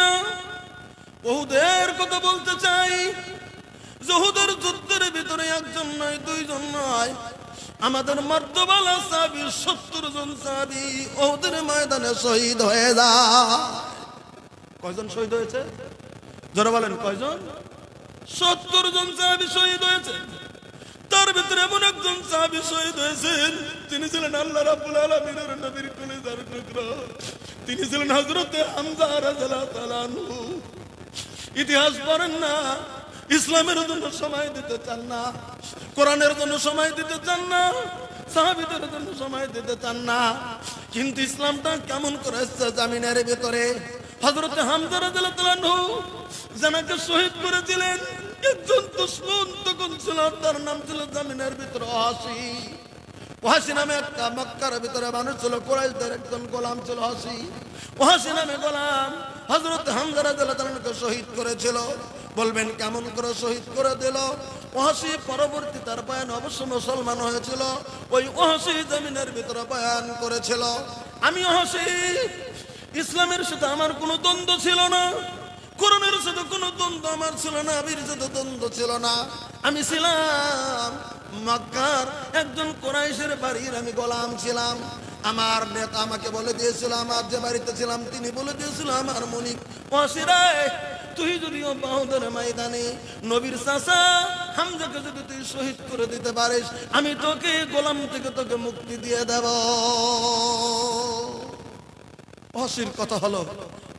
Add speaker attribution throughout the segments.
Speaker 1: না, উহুদের কথা বলতে চাই। উহুদের যুদ্ধের ভিতরে একজন নয়, দুইজন নয়, আমাদের মর্দবালা সাহাবী 70 জন সাহাবী উহুদের ময়দানে শহীদ হয়ে যায়। কয়জন শহীদ হয়েছে? যারা বলেন কয়জন? 70 জন সাহাবী শহীদ হয়েছে। তার ভিতরে এমন একজন সাহাবী শহীদ হয়েছেন, তিনি ছিলেন আল্লাহ রাব্বুল আলামিনের নবীর কলিজার টুকরা। তিনি ছিলেন হযরত হামজা রাদিয়াল্লাহু তাআলা আনহু। ইতিহাস পড়েন না, ইসলামের জন্য সময় দিতে চান না, কোরআনের জন্য সময় দিতে চান না, সাহাবীদের জন্য সময় দিতে চান না, কিন্তু ইসলামটা কেমন করে এসেছে জামিনের ভিতরে। হযরত হামজা রাদিয়াল্লাহু তাআলা আনহু যাকে শহীদ করেছিলেন, একজন দুশমন তখন ছিল, তার নাম ছিল জামিনের ভিতরে ওয়াহশী। ওয়াহশী নামে একটা মক্কার ভিতরে মানুষ ছিল, কুরাইশদের একজন গোলাম ছিল ওয়াহশী। ওয়াহশী নামে গোলাম হযরত হামজা রাদিয়াল্লাহু তাআলা আনহুকে শহীদ করেছিল। বলবেন কেমন করে শহীদ করে দিল? ওয়াহশী পরবর্তী তার বয়ান অবশ্য মুসলমান হয়েছিল, ওই ওয়াহশী জমিনের ভিতরে বয়ান করেছিল, আমি ওয়াহশী, ইসলামের সাথে আমার কোনো দ্বন্দ্ব ছিল না, কোরআনের সাথে কোনো দ্বন্দ্ব আমার ছিল না, নবীর সাথে দ্বন্দ্ব ছিল না। আমি ছিলাম মক্কার একজন কুরাইশের বাড়ির আমি গোলাম ছিলাম। আমার নেতা আমাকে বলে দিয়েছিল, আমার যে বাড়িতে ছিলাম তিনি বলে দিয়েছিল, আমার মনিক ওয়াহশী রে, তুই যদি বাহুদের ময়দানে নবীর চাচা হামজাকে যদি তুই শহীদ করে দিতে পারিস, আমি তোকে গোলাম থেকে তোকে মুক্তি দিয়ে দেব। ওয়াহশীর কথা হলো,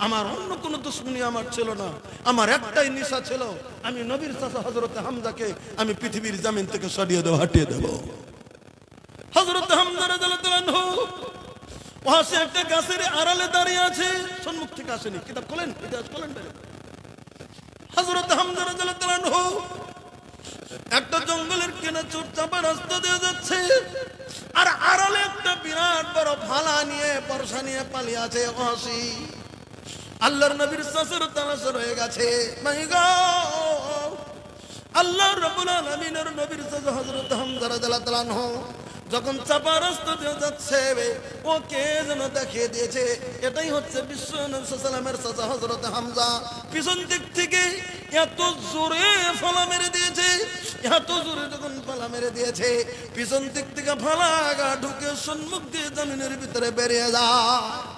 Speaker 1: আমার অন্য কোনো দুশমনী আমার ছিল না, আমার একটাই নিশা ছিল, আমি নবীর চাচা হযরত হামজাকে আমি পৃথিবীর জমিন থেকে সরিয়ে দেব, হটিয়ে দেব। হযরত হামজা রাদিয়াল্লাহু তাআলা আনহু ওয়াহশী একটা গাছের আড়ালে দাঁড়িয়ে আছে, সম্মুখ থেকে আসেনি, কিতাব খোলেন, ইতিহাস খোলেন। হযরত হামজা রাদিয়াল্লাহু তাআলা আনহু একটা জঙ্গলের কিনা চুপচাপা রাস্তা দিয়ে যাচ্ছে, আর আড়ালে একটা বিরাট বড় ভালা নিয়ে বর্ষা নিয়ে পালিয়ে আছে ওয়াহশী। আল্লাহর নবীর চাচার তালাশে রয়ে গেছে। মাই গড, আল্লাহ রাব্বুল আলামিনের নবীর চাচা হযরত হামজা রাদিয়াল্লাহু তাআলা আনহু যখন চাপা রাস্তা দিয়ে যাচ্ছে, ওকে যেন দেখিয়ে দিয়েছে এটাই হচ্ছে বিশ্ব নবী সাল্লাল্লাহু আলাইহি ওয়াসাল্লামের চাচা হযরত হামজা। পিছন দিক থেকে এত জোরে ফালা মেরে দিয়েছে, এত জোরে যখন ফালা মেরে দিয়েছে, পিছন দিক থেকে ফালা আগা ঢুকে সম্মুখ দিয়ে জমিনের ভিতরে বেরিয়ে যায়।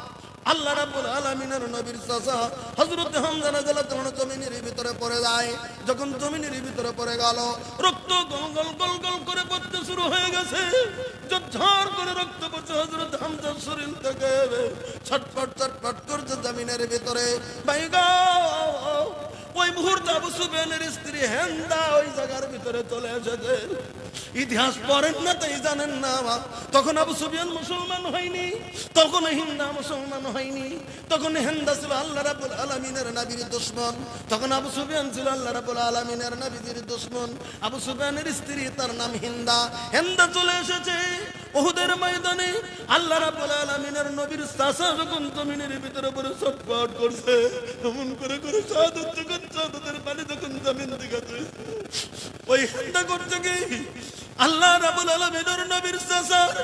Speaker 1: আল্লাহ রাব্বুল আলামিনের নবীর চাচা হযরত হামজা রাদিয়াল্লাহু তাআলা জমিনের ভিতরে পড়ে যায়। যখন জমিনের ভিতরে পড়ে গেল, রক্ত গল গল গল গল করে পড়তে শুরু হয়ে গেছে, ঝরঝর করে রক্ত পড়ছে হযরত হামজার শরীর থেকে, ছটফট ছটফট করছে জমিনের ভিতরে। ভাই গো, ওই মুহূর্তে আবু সুফিয়ানের স্ত্রী হিন্দা ওই জায়গার ভিতরে চলে এসেছে। ইতিহাস পড়েন না তাই জানেন না, তখন আবু সুফিয়ান মুসলমান হয়নি, তখন হিন্দা মুসলমান হয়নি, তখন হিন্দা ছিল আল্লাহ রাব্বুল আলামিনের নবীর দুশমন, তখন আবু সুফিয়ান ছিল আল্লাহ রাব্বুল আলামিনের নবীর দুশমন। আবু সুফিয়ানের স্ত্রী তার নাম হিন্দা। হিন্দা চলে এসেছে উহুদের ময়দানে। আল্লাহ রাব্বুল আলামিনের নবীর চাচা যখন জমিনের ভিতরে পড়ে ছটফট করছে, এমন করে করে শাহাদাত যখন শাহাদাতের পানি যখন জমিন থেকে ওই হিন্দা করছে কি, আল্লাহ রাব্বুল আলামিনের নবীর চাচার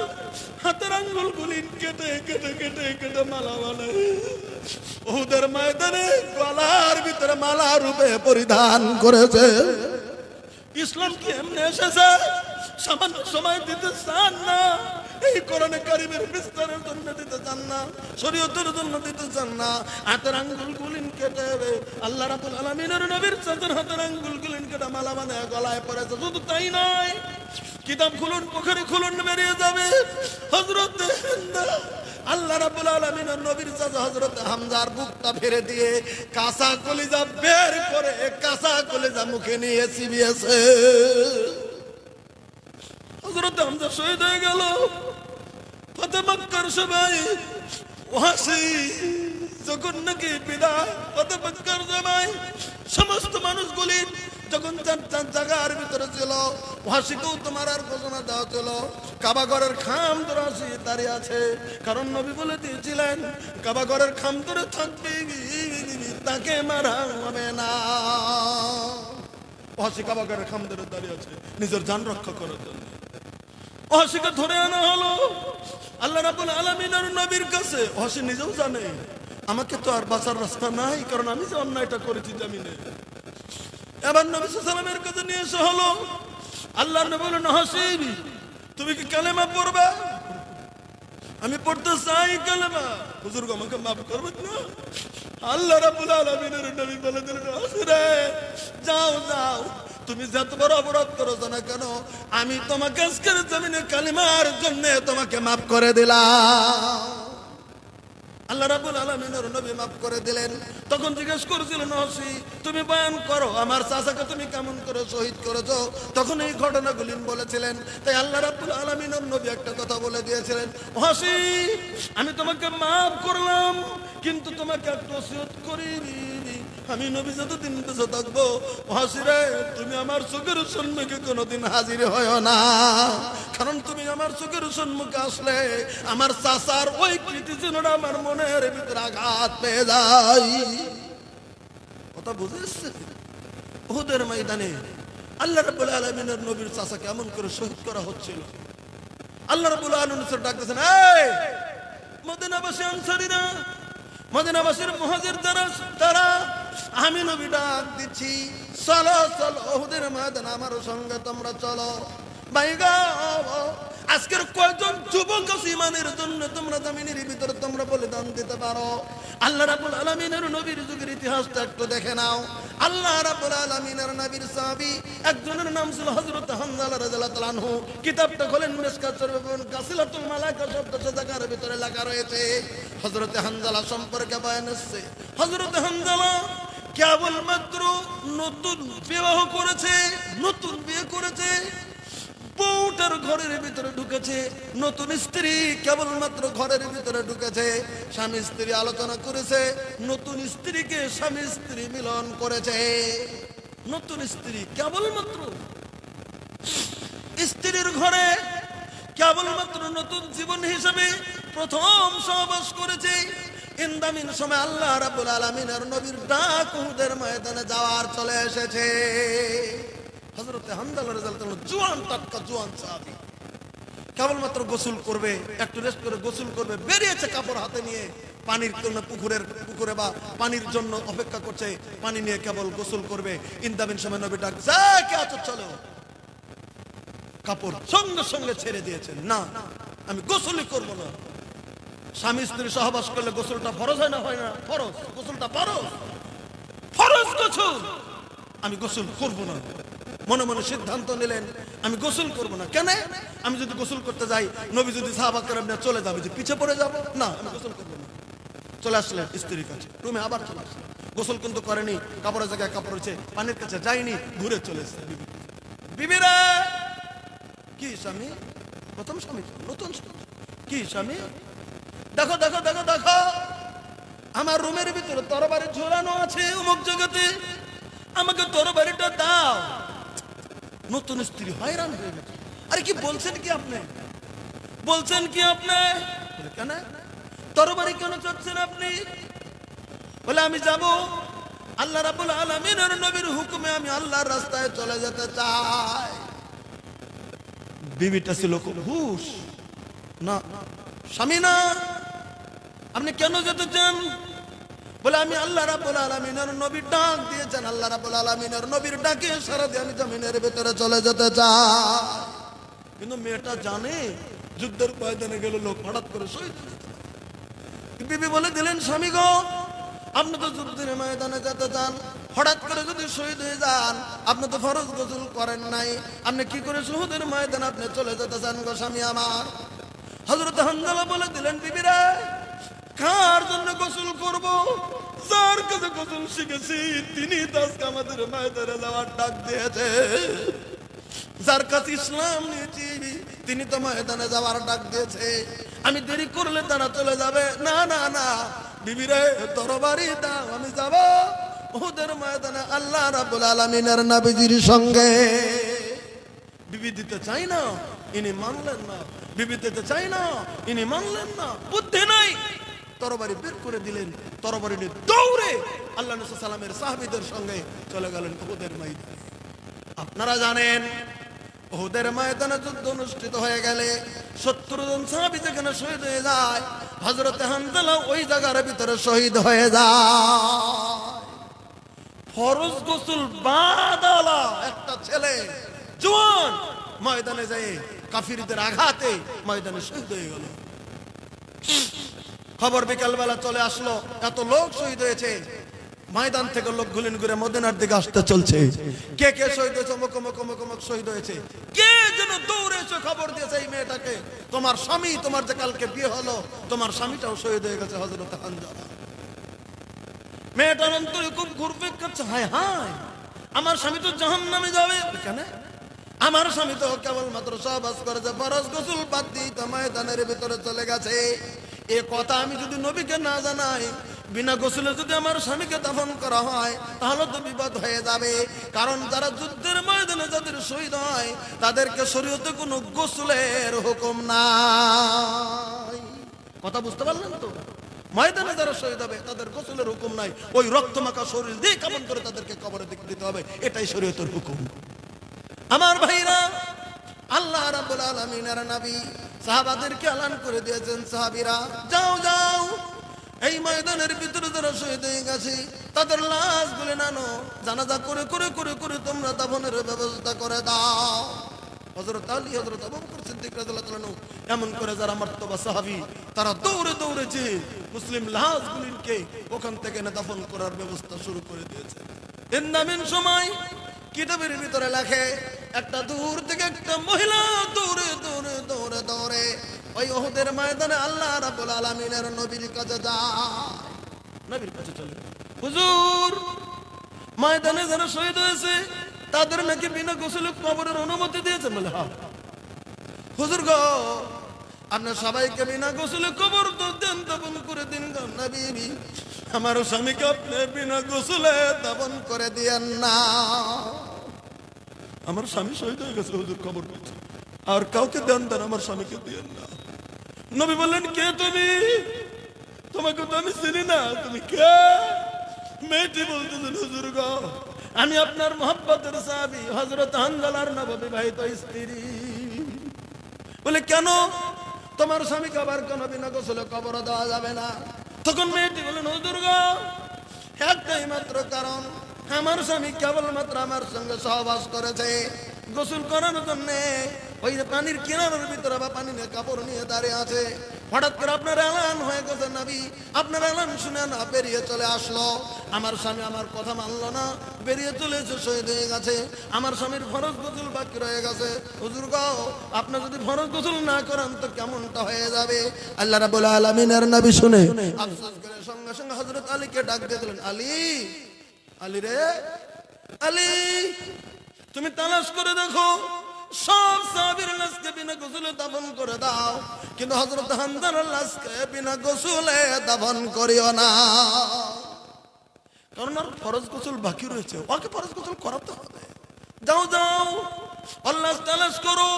Speaker 1: হাতের আঙ্গুলগুলি কেটে কেটে কেটে কেটে মালা বানায় উহুদের ময়দানে গলার ভিতরে মালা রূপে পরিধান করেছে। ইসলাম কি এমনি এসেছে? সামান্য সময় দিতে চান না, এই কোরআনে কারিমের বিস্তারের জন্য দিতে চান না, শরীয়তের জন্য দিতে চান না, হাতের আঙ্গুল গুলিন কেটে আল্লাহ রাব্বুল আলামিনের নবীর চাচার হাতের আঙ্গুল গুলিন কেটে মালা বানায় গলায় পড়েছে। শুধু তাই নয়, কিতাব খুলুন, বুখারী খুলুন, বেরিয়ে যাবে হযরত হিন্দা আল্লাহ রাব্বুল আলামিনের নবীর চাচা হযরত হামজার বুকটা ফেরে দিয়ে কাঁচা কলিজা বের করে কাঁচা কলিজা মুখে নিয়ে চিবিয়েছে। হযরত হামজা শহীদ হয়ে গেল। ফাতে মক্কার সবাই ওয়াহশী যখন নাকি বিদায়, ফাতে মক্কার সবাই সমস্ত মানুষগুলি যখন জায়গার ভিতরে ছিল, ওয়াহশীকেও তোমার আর ঘোষণা দেওয়া ছিল, কাবা ঘরের খাম ধরে ওয়াহশী দাঁড়িয়ে আছে, কারণ নবী বলে দিয়েছিলেন কাবা ঘরের খাম ধরে থাকবে তাকে মারা হবে না। ওয়াহশী কাবা ঘরের খাম ধরে দাঁড়িয়ে আছে নিজের জান রক্ষা করার জন্য। ওয়াহশীকে ধরে আনা হলো আল্লাহ রাব্বুল আলামিনের নবীর কাছে। ওয়াহশী নিজেও জানে আমাকে তো আর বাঁচার রাস্তা নাই, কারণ আমি যে অন্যায়টা করেছি জামিনে। এবার নবী সাল্লাল্লাহু আলাইহি ওয়াসাল্লামের কাছে নিয়ে এসে হলো, আল্লাহ নবী বললেন, হাসিব তুমি কি কালেমা পড়বা? আমি পড়তে চাই কালেমা। হুজুর গো আমাকে মাফ করবেন না? আল্লাহ রাব্বুল আলামিনের নবী বলে দিলেন, হাসিরে যাও যাও, তুমি যত বড় অপরাধ করেছো না কেন, আমি তোমাকে আজকের জমিনে কালিমার জন্য তোমাকে মাফ করে দিলাম। আল্লাহ রাব্বুল আলামিনের নবী মাফ করে দিলেন। তখন জিজ্ঞেস করেছিলেন, হাসি তুমি বয়ান করো, আমার চাচাকে তুমি কেমন করে শহীদ করেছো? তখন এই ঘটনাগুলি বলেছিলেন। তাই আল্লাহ রাব্বুল আলামিনের নবী একটা কথা বলে দিয়েছিলেন, হাসি আমি তোমাকে মাফ করলাম, কিন্তু তোমাকে একটা ওসিয়ত করিনি, আমি নবী যতদিন বেঁচে থাকবো, হাসিরে তুমি আমার চোখের সম্মুখে কোনোদিন হাজির হয় না, কারণ তুমি আমার চোখের সম্মুখে আসলে আমার চাচার ওই কৃতিচিহ্নটা আমার মনের ভিতরে আঘাত পেয়ে যায়। কথা বুঝেছে? উহুদের ময়দানে আল্লাহ রাব্বুল আলামিনের নবীর চাচা কেমন করে শহীদ করা হচ্ছিল। আল্লাহ রাব্বুল আলামিন ডাকতেছেন, এই মদিনাবাসী আনসারীরা, মদিনাবাসীর মুহাজির যারা, আমি নবী ডাক দিচ্ছি, চলো চলো উহুদের ময়দানে আমার সঙ্গে তোমরা চলো। ভাইগা আজকের কয়জন যুবক ইমানের জন্য তোমরা জামিনের ভিতরে তোমরা বলিদান দিতে পারো? আল্লাহ রাব্বুল আলামিনের নবীর যুগের ইতিহাসটা একটু দেখে নাও। আল্লাহ রাব্বুল আলামিনের নবীর সাহাবী একজনের নাম ছিল হযরত হানজালা রাদিয়াল্লাহু তাআলা আনহু। কিতাবটা খোলেন, মিশকাত শরীফ গাসিলাতুল মালাইকা শব্দটা জায়গার ভিতরে লেখা রয়েছে। হযরত হানজালা সম্পর্কে বয়ান আছে, হযরত হানজালা কেবলমাত্র নতুন বিবাহ করেছে, নতুন বিয়ে করেছে, বউটার ঘরের ভিতরে ঢুকেছে, নতুন স্ত্রী কেবলমাত্র ঘরের ভিতরে ঢুকেছে, স্বামী স্ত্রী আলোচনা করেছে, নতুন স্ত্রীকে স্বামী স্ত্রী মিলন করেছে। নতুন স্ত্রী কেবলমাত্র স্ত্রীর ঘরে কেবলমাত্র নতুন জীবন হিসেবে প্রথম সহবাস করেছে। ইন্দামিন সময় আল্লাহ রাব্বুল আলামিনের নবীর ডাক উহুদের ময়দানে যাওয়ার চলে এসেছে। হযরত হানজালা রাদিয়াল্লাহু তাআলা জওয়ান টাটকা জওয়ান সাহাবী, কেবলমাত্র গোসল করবে, একটু রেস্ট করে গোসল করবে, বেরিয়েছে কাপড় হাতে নিয়ে, পানির জন্য পুকুরে বা পানির জন্য অপেক্ষা করছে, পানি নিয়ে কেবল গোসল করবে। ইন্দামিন সময় নবী ডাক, যা কে আছো চলো। কাপড় সঙ্গে সঙ্গে ছেড়ে দিয়েছেন, না আমি গোসলই করব না। স্বামী স্ত্রী সহবাস করলে গোসলটা ফরজ হয় না? হয় না? ফরজ, গোসলটা ফরজ, ফরজ গোসল, আমি গোসল করব না। মনে মনে সিদ্ধান্ত নিলেন, আমি গোসল করব না। কেন? আমি যদি গোসল করতে যাই, নবী যদি সাহাবা কেরাম নিয়ে চলে যাবে, যে পিছে পড়ে যাব, না আমি গোসল করব না। চলে আসলেন স্ত্রীর কাছে, রুমে আবার চলে আসলেন। গোসল কিন্তু করেনি, কাপড়ের জায়গায় কাপড় রয়েছে, পানির কাছে যায়নি, ঘুরে চলে এসেছে। বিবিরা, কি স্বামী? প্রথম স্বামী, নতুন স্বামী, কি স্বামী? দেখো দেখো দেখো দেখো, আমার রুমের ভিতরে তরবারি ঝোলানো আছে অমুক জায়গাতে, আমাকে তরবারিটা দাও। নতুন স্ত্রী হয়রান হয়ে গেছে, আরে কি বলছেন কি আপনি? বলছেন কি আপনি? কেন তরবারি কেন চাচ্ছেন আপনি? বলে আমি যাব আল্লাহ রাব্বুল আলামিনের নবীর হুকুমে, আমি আল্লাহর রাস্তায় চলে যেতে চাই। বিবিটা ছিল খুব হুশ, না স্বামী না, আপনি কেন যেতে চান? বলে আমি আল্লাহ রাব্বুল আলামিনের নবীর ডাক দিয়েছেন, আল্লাহ রাব্বুল আলামিনের নবীর ডাকে সারা দিয়ে আমি জমিনের ভিতরে চলে যেতে চাই। কিন্তু মেয়েটা জানে যুদ্ধের ময়দানে গেলে লোক হঠাৎ করে শহীদ হয়ে যেতে পারে। বিবি বলে দিলেন, স্বামী গো আপনি তো যুদ্ধের ময়দানে যেতে চান, হঠাৎ করে যদি শহীদ হয়ে যান, আপনি তো ফরজ গোসল করেন নাই, আপনি কি করে শহীদের ময়দানে আপনি চলে যেতে চান গো স্বামী আমার? হযরত হানজালা বলে দিলেন, বিবিরা কার জন্য গোসল করব? যার কাছে গোসল শিখেছি তিনি তো আজকে আমাদের ময়দানে যাওয়ার ডাক দিয়েছে। যার কাছে ইসলাম নিয়েছি তিনি তো ময়দানে যাওয়ার ডাক দিয়েছে। আমি দেরি করলে তারা চলে যাবে। না না না বিবিরে, তরবারি দাও, আমি যাব উহুদের ময়দানে আল্লাহ রাব্বুল আলামিনের নবীজির সঙ্গে। বিবি দিতে চাই না, ইনি মানলেন না। বিবি দিতে চাই না, ইনি মানলেন না। বুদ্ধি নাই, তরবারি বের করে দিলেন। তরবারি নিয়ে দৌড়ে আল্লাহ নবী সাল্লাল্লাহু আলাইহি সাহাবীদের সঙ্গে চলে গেলেন উহুদের ময়দানে। আপনারা জানেন উহুদের ময়দানে যুদ্ধ অনুষ্ঠিত হয়ে গেলে 70 জন সাহাবী যেখানে শহীদ হয়ে যায়, হযরত হামজালা ওই জায়গার ভিতরে শহীদ হয়ে যায়। ফরজ গোসল বাদালা একটা ছেলে জওয়ান ময়দানে যায় কাফিরদের আঘাতে ময়দানে শহীদ হয়ে গেল। খবর বিকালবেলা চলে আসলো, এত লোক শহীদ হয়েছে। ময়দান থেকে লোক গুলিন ঘুরে মদিনার দিকে আসতে চলছে। কে কে শহীদ হয়েছে? মুখ শহীদ হয়েছে। কে যেন দৌড়ে এসে খবর দিয়েছে এই মেয়েটাকে, তোমার স্বামী, তোমার যে কালকে বিয়ে হলো, তোমার স্বামীটাও শহীদ হয়ে গেছে হযরত হামজালা। মেয়েটার অন্তরে খুব ঘুরপাক খাচ্ছে, হায় হায় আমার স্বামী তো জাহান্নামে যাবে। কেন? আমার স্বামী তো কেবলমাত্র সহবাস করেছে, ফরজ গোসল বাদ দিয়ে তো ময়দানের ভিতরে চলে গেছে। এ কথা আমি যদি নবীকে না জানাই, বিনা গোসলে যদি আমার স্বামীকে দাফন করা হয়, তাহলে তো বিপদ হয়ে যাবে। কারণ যারা যুদ্ধের ময়দানে যাদের শহীদ হয়, তাদেরকে শরীয়তে কোনো গোসলের হুকুম নাই। কথা বুঝতে পারলেন তো? ময়দানে যারা শহীদ হবে তাদের গোসলের হুকুম নাই। ওই রক্তমাখা শরীর দিয়ে কাফন করে তাদেরকে কবরে দিতে হবে, এটাই শরীয়তের হুকুম। আমার ভাইরা, আল্লাহ রাব্বুল আলামিনের নবী সাহাবাদেরকে এলান করে দিয়েছেন, সাহাবীরা যাও যাও, এই ময়দানের ভিতরে যারা শহীদ হয়ে গেছে তাদের লাশগুলো নানো, জানাজা করে করে করে করে তোমরা দাফনের ব্যবস্থা করে দাও। হযরত আলী, হযরত আবু বকর সিদ্দিক রাদিয়াল্লাহু তাআলা এমন করে যারা মারতবা সাহাবী, তারা দৌড়ে দৌড়েছে মুসলিম লাশগুলিকে ওখান থেকে দাফন করার ব্যবস্থা শুরু করে দিয়েছে। এর সময় কিতাবের ভিতরে লেখে, একটা দূর থেকে একটা মহিলা দৌড়ে দৌড়ে দৌড়ে দৌড়ে ওই উহুদের ময়দানে আল্লাহ রাব্বুল আলামিনের নবীর কাছে যায়। নবীর কাছে চলে, হুজুর ময়দানে যারা শহীদ হয়েছে তাদের নাকি বিনা গোসলে কবরের অনুমতি দিয়েছেন। বলে হ্যাঁ হুজুর গো, আপনার সবাইকে বিনা গোসলে কবর তো দেন, দাফন করে দিন। নবী, আমার স্বামীকে আপনি বিনা গোসলে দাফন করে দিয়েন না। আমার স্বামী শহীদ হয়ে গেছে হুজুর, কবর করছে, আর কাউকে দেন দেন, আমার স্বামীকে দিয়েন না। নবী বললেন, কে তুমি? তোমাকে তো আমি চিনি না, তুমি কে? মেয়েটি বলতেছেন, হুজুর গো, আমি আপনার মহব্বতের সাহাবী হযরত হামজালার নববিবাহিত স্ত্রী। বলে কেন? তোমার স্বামীকে আবার কেন বিনা গোসলে কবর দেওয়া যাবে না? তখন মেয়েটি বলেন, হুজুর গো, একটাই মাত্র কারণ, আমার স্বামী কেবলমাত্র আমার সঙ্গে সহবাস করেছে, গোসল করার জন্য ওই পানির কিনারের ভিতরে বা পানি নিয়ে কাপড় নিয়ে দাঁড়িয়ে আছে। হঠাৎ করে আপনার এলান হয়ে গেছে নবী, আপনার এলান শুনে না বেরিয়ে চলে আসলো। আমার স্বামী আমার কথা মানলো না, বেরিয়ে চলে এসে শহীদ হয়ে গেছে। আমার স্বামীর ফরজ গোসল বাকি রয়ে গেছে। হুজুর গো, আপনি যদি ফরজ গোসল না করেন তো কেমনটা হয়ে যাবে? আল্লাহ রাব্বুল আলামিনের নবী শুনে আফসোস করে সঙ্গে সঙ্গে হযরত আলীকে ডাক দিয়ে দিলেন, আলী, আলী রে আলী, তুমি তালাশ করে দেখো সব সাহাবীর লাশকে বিনা গোসলে দাফন করে দাও, কিন্তু হযরত হামজালার লাশকে বিনা গোসলে দাফন করিও না। কারণ আর ফরজ গোসল বাকি রয়েছে, ওকে ফরজ গোসল করাতে হবে। যাও যাও, আল্লাহ তালাশ করো।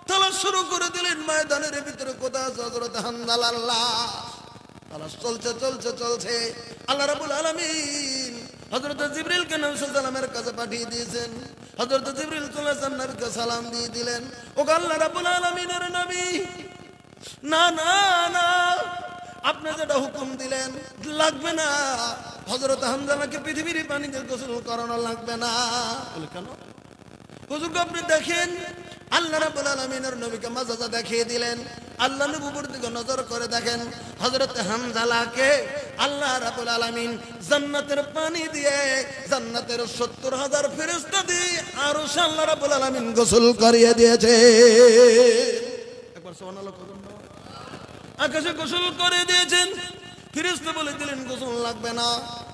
Speaker 1: তালাশ শুরু করে দিলেন ময়দানের ভিতরে, কোথায় আছে হযরত হামজালার লাশ? তালাশ চলছে চলছে চলছে। আল্লাহ রাব্বুল আলামিন হযরত জিবরিলকে নবী সাল্লাল্লাহু আলাইহি ওয়াসাল্লামের কাছে পাঠিয়ে দিয়েছেন। হযরত জিবরিল সাল্লাল্লাহু আলাইহি ওয়াসাল্লাম নবীকে সালাম দিয়ে দিলেন, ও আল্লাহ রাব্বুল আলামিনের নবী, না না না, আপনি যেটা হুকুম দিলেন লাগবে না, হযরত হামজালাকে পৃথিবীর পানিতে গোসল করানো লাগবে না। বলে কেন? হুজুর আপনি দেখেন, আল্লাহ রাব্বুল আলামিনের নবীকে মাজাজা দেখিয়ে দিলেন। আল্লাহ নবীর দিকে নজর করে দেখেন, হযরত হামজালাকে আল্লাহ রাব্বুল আলামিন জান্নাতের পানি দিয়ে, জান্নাতের 70,000 ফেরেশতা দিয়ে আরশে আল্লাহ রাব্বুল আলামিন গোসল করিয়ে দিয়েছে। একবার সুবহানাল্লাহ বলুন। আকাশে গোসল করে দিয়েছেন। ফেরেশতা বলে দিলেন গোসল লাগবে না।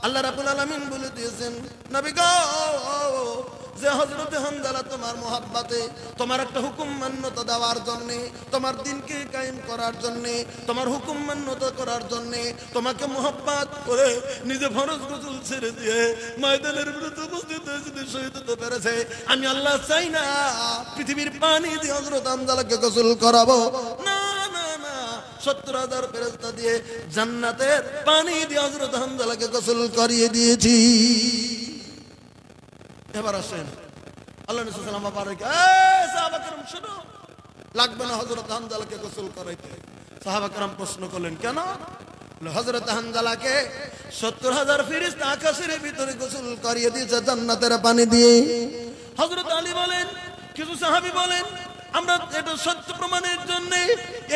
Speaker 1: আল্লাহ রাব্বুল আলামিন বলে দিয়েছেন, নবী গো, যে হযরত হামজালা তোমার মহব্বতে, তোমার একটা হুকুম মান্যতা দেওয়ার জন্য, তোমার দিনকে কায়েম করার জন্য, তোমার হুকুম মান্যতা করার জন্য, তোমাকে মহব্বত করে নিজে ফরজ গোসল ছেড়ে দিয়ে ময়দানের বিরুদ্ধে উপস্থিত হয়ে যদি শহীদ হতে পেরেছে, আমি আল্লাহ চাই না পৃথিবীর পানি দিয়ে হযরত হামজালাকে গোসল করাবো। না না না, 70,000 ফেরেশতা দিয়ে জান্নাতের পানি দিয়ে হযরত হামজালাকে গোসল করিয়ে দিয়েছি। এবার আসেন, আল্লাহ নবী সাল্লাল্লাহু আলাইহি ওয়াসাল্লাম এই সাহাবা کرام শুনো, লাগবে না হযরত হানজালাকে গোসল করাইতে। সাহাবা کرام প্রশ্ন করলেন কেন? হযরত হানজালাকে ৭০,০০০ ফেরেশতা আকাশের ভিতরে গোসল করিয়ে দিয়েছে জান্নাতের পানি দিয়ে। হযরত আলী বলেন, কিছু সাহাবী বলেন, আমরা এটা সত্য প্রমাণের জন্য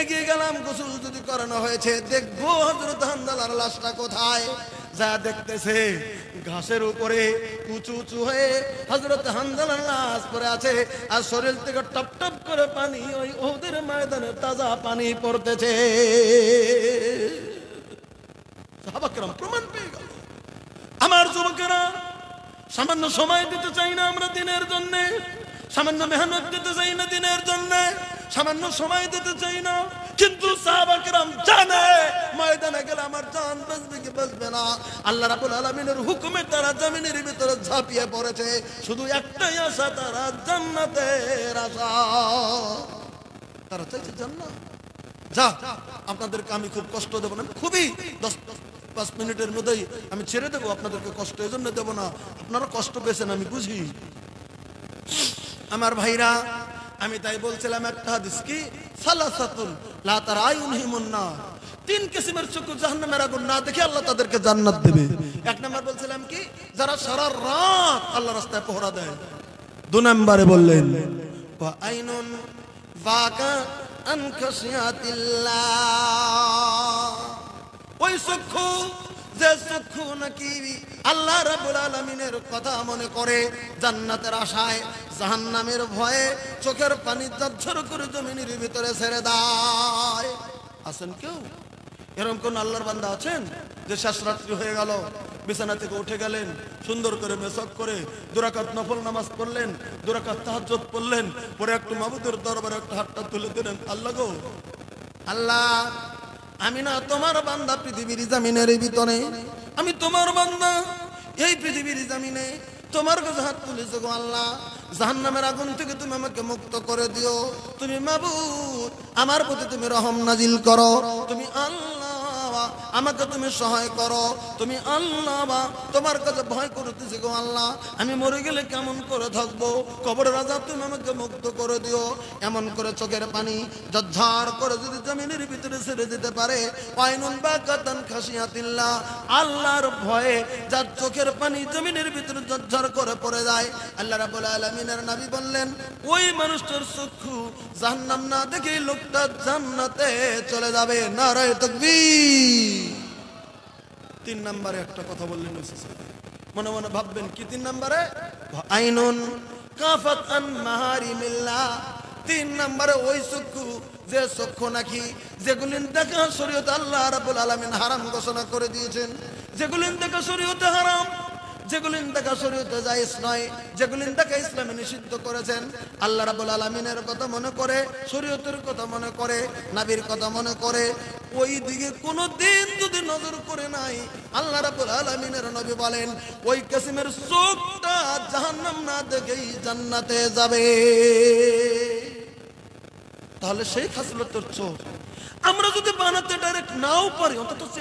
Speaker 1: এগিয়ে গেলাম, গোসল যদি করানো হয়েছে দেখবো হযরত হানজালার লাশটা কোথায়। যা দেখতেছে ঘাসের উপরে উঁচু উঁচু হয়ে হযরত হানজালার লাশ পড়ে আছে, আর শরীর থেকে টপ টপ করে পানি ওই উহুদের ময়দানে তাজা পানি পড়তেছে। সাহাবা کرام প্রমাণ পেয়ে গেল। আমার যুবকেরা, সামান্য সময় দিতে চাই না আমরা দিনের জন্য, সামান্য মেহনত দিতে চাই না দিনের জন্য, সামান্য সময় দিতে চাই না, কিন্তু সাহাবা کرام জানে ময়দানে গেলে আমার জান বাঁচবে কি বাঁচবে না। আল্লাহ রাব্বুল আলামিনের হুকুমে তারা জমিনের ভিতরে ঝাঁপিয়ে পড়েছে, শুধু একটাই আশা, তারা জান্নাতের আশা। তারা চাইছে জান্নাত। যা, আপনাদেরকে আমি খুব কষ্ট দেব না, খুবই 10-5 মিনিটের মধ্যেই আমি ছেড়ে দেবো আপনাদেরকে, কষ্ট এই জন্য দেবো না, আপনারা কষ্ট পেয়েছেন আমি বুঝি। আমার ভাইরা, আমি তাই বলছিলাম একটা হাদিস কি, সালাসাতুন লা তারায়ুনহিমুন নার, 3 কিসিমের চক্ষু জাহান্নামের আগুন না দেখে আল্লাহ তাদেরকে জান্নাত দেবে। 1 নাম্বার বলছিলাম কি, যারা সারা রাত আল্লাহ রাস্তায় পহরা দেয়। 2 নম্বরে বললেন ওয়া আইনুন বাকা আন খাশিয়াতিল্লাহ, ওই চক্ষু যে চক্ষু নাকি আল্লাহ রাব্বুল আলামিনের কথা মনে করে, জান্নাতের আশায় জাহান্নামের ভয়ে চোখের পানি ঝরঝর করে জমিনের ভিতরে ছেড়ে দেয়। আছেন কেউ এরকম কোন আল্লাহর বান্দা আছেন যে শেষ রাত্রি হয়ে গেল, বিছানা থেকে উঠে গেলেন, সুন্দর করে মেসক করে 2 রাকাত নফল নামাজ পড়লেন, 2 রাকাত তাহাজ্জুদ পড়লেন, পরে একটু মাবুদের দরবারে একটা হাতটা তুলে দিলেন, আল্লাহ গো, আল্লাহ আমি না তোমার বান্দা পৃথিবীর জমিনের ভিতরে, আমি তোমার বান্দা এই পৃথিবীর জমিনে তোমার কাছে হাত তুলেছে গো আল্লাহ, জাহান্নামের আগুন থেকে তুমি আমাকে মুক্ত করে দিও, তুমি মাবুদ আমার প্রতি তুমি রহম নাজিল করো, তুমি আল্লাহ আমাকে তুমি সহায় করো, তুমি আল্লাহ তোমার কাছে ভয় করতেছি গো আল্লাহ, আমি মরে গেলে কেমন করে থাকবো, কবরের আযাব তুমি আমাকে মুক্ত করে দিও। এমন করে চোখের পানি ঝরঝর করে যদি জমিনের ভিতরে ছেড়ে দিতে পারে, আইনুন বাকাতান খাশিয়াতিল্লাহ, আল্লাহর ভয়ে যার চোখের পানি জমিনের ভিতরে ঝরঝর করে পড়ে যায়, আল্লাহ রাব্বুল আলামিনের নবী বললেন ওই মানুষটার চক্ষু জাহান্নাম না দেখে লোকটা জান্নাতে চলে যাবে। নারায়ে তাকবীর। 3 নম্বরে একটা কথা বললেন, মনে মনে ভাববেন কি 3 নম্বরে, আইনুন কাফাত আন মাহারিমিল্লাহ, 3 নম্বরে ওই চক্ষু যে চক্ষু নাকি যেগুলিন দেখা শরীয়তে আল্লাহ রাব্বুল আলামিন হারাম ঘোষণা করে দিয়েছেন, যেগুলিন দেখা শরীয়তে হারাম, যেগুলিন দেখা শরীয়তে জায়েজ নয়, যেগুলিন দেখা ইসলামে নিষিদ্ধ করেছেন, আল্লাহ রাব্বুল আলামিনের কথা মনে করে, শরীয়তের কথা মনে করে, নবীর কথা মনে করে, ওই দিকে কোনো দিন যদি নজর করে নাই, আল্লাহ রাব্বুল আলামিনের নবী বলেন ওই কিসিমের চোখটা জাহান্নাম না দেখেই জান্নাতে যাবে। তাহলে সেই খাসলতের চোখ আমরা যদি বানাতে ডাইরেক্ট নাও পারি, অন্তত